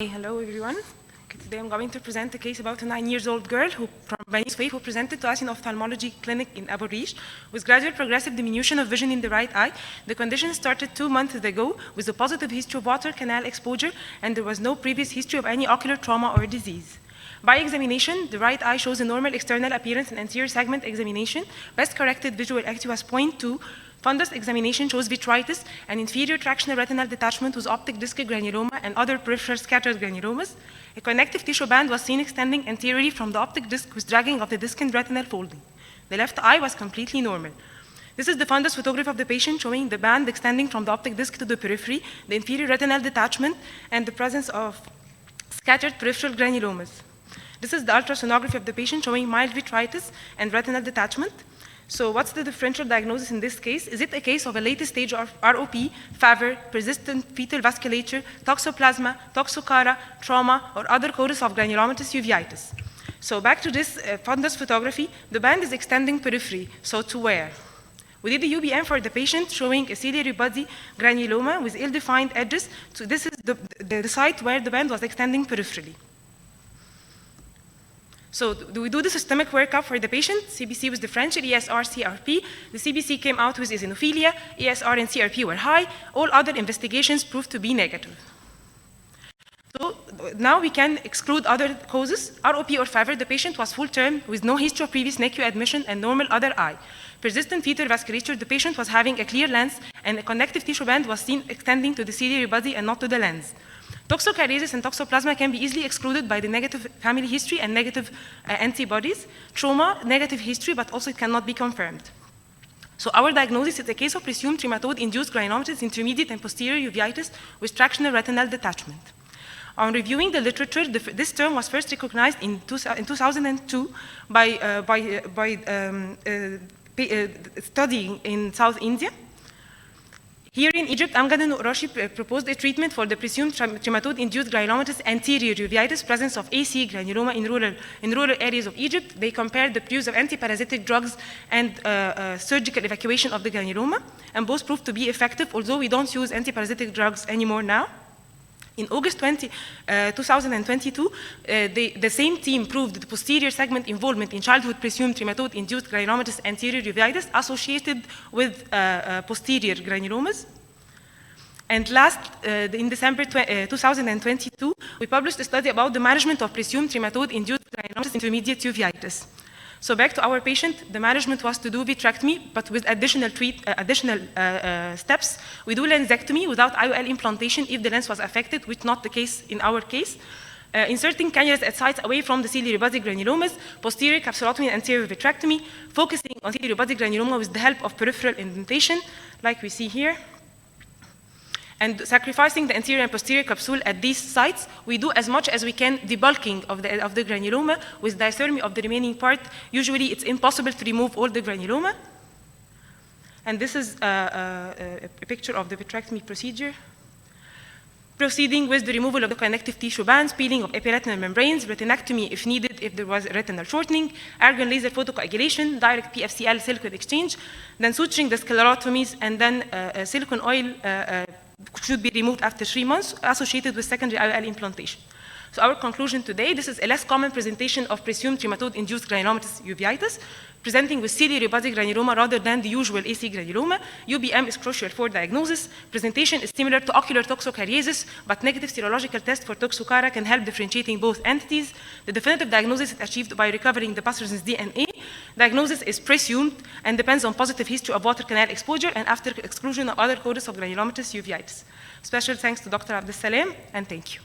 Hello, everyone. Today I'm going to present a case about a 9-year-old girl from Bani Suef who presented to us in ophthalmology clinic in Abu Rish with gradual progressive diminution of vision in the right eye. The condition started 2 months ago with a positive history of water canal exposure, and there was no previous history of any ocular trauma or disease. By examination, the right eye shows a normal external appearance and anterior segment examination. Best corrected visual acuity was 0.2. Fundus examination shows vitritis and inferior tractional retinal detachment with optic disc granuloma and other peripheral scattered granulomas. A connective tissue band was seen extending anteriorly from the optic disc with dragging of the disc and retinal folding. The left eye was completely normal. This is the fundus photograph of the patient showing the band extending from the optic disc to the periphery, the inferior retinal detachment, and the presence of scattered peripheral granulomas. This is the ultrasonography of the patient showing mild vitritis and retinal detachment. So what's the differential diagnosis in this case? Is it a case of a latest stage of ROP, FAVR, persistent fetal vasculature, toxoplasma, toxocara, trauma, or other causes of granulomatous uveitis? So back to this fundus photography, the band is extending periphery, so to where? We did the UBM for the patient showing a ciliary body granuloma with ill-defined edges. So this is the site where the band was extending peripherally. So do we do the systemic workup for the patient? CBC was differential, ESR, CRP. The CBC came out with eosinophilia, ESR and CRP were high. All other investigations proved to be negative. So now we can exclude other causes. ROP or FAVR, the patient was full term with no history of previous NICU admission and normal other eye. Persistent fetal vasculature, the patient was having a clear lens and a connective tissue band was seen extending to the ciliary body and not to the lens. Toxocariasis and toxoplasma can be easily excluded by the negative family history and negative antibodies. Trauma, negative history, but also it cannot be confirmed. So our diagnosis is a case of presumed trematode-induced granulomatous intermediate and posterior uveitis with tractional retinal detachment. On reviewing the literature, this term was first recognized in 2002 by studying in South India. Here in Egypt, Amgad and Urashi proposed a treatment for the presumed trematode-induced granulomatous anterior uveitis, presence of AC granuloma in rural areas of Egypt. They compared the use of antiparasitic drugs and surgical evacuation of the granuloma, and both proved to be effective, although we don't use antiparasitic drugs anymore now. In August 2022, the same team proved the posterior segment involvement in childhood presumed trematode-induced granulomatous anterior uveitis associated with posterior granulomas. And last, in December 2022, we published a study about the management of presumed trematode-induced granulomatous intermediate uveitis. So back to our patient, the management was to do vitrectomy, but with additional steps. We do lensectomy without IOL implantation if the lens was affected, which not the case in our case. Inserting cannulas at sites away from the ciliary body granulomas, posterior capsulotomy and anterior vitrectomy, focusing on ciliary body granuloma with the help of peripheral indentation, like we see here. And sacrificing the anterior and posterior capsule at these sites, we do as much as we can debulking of the granuloma with diathermy of the remaining part. Usually it's impossible to remove all the granuloma. And this is a picture of the vitrectomy procedure. Proceeding with the removal of the connective tissue bands, peeling of epiretinal membranes, retinectomy if needed if there was retinal shortening, argon laser photocoagulation, direct PFCL silicone exchange, then suturing the sclerotomies, and then silicone oil should be removed after 3 months associated with secondary IOL implantation. So our conclusion today, this is a less common presentation of presumed trematode-induced granulomatous uveitis, presenting with ciliary body granuloma rather than the usual AC granuloma. UBM is crucial for diagnosis. Presentation is similar to ocular toxocariasis, but negative serological test for toxocara can help differentiating both entities. The definitive diagnosis is achieved by recovering the pathogen's DNA. Diagnosis is presumed and depends on positive history of water canal exposure and after exclusion of other causes of granulomatous uveitis. Special thanks to Dr. Abdel Salam, and thank you.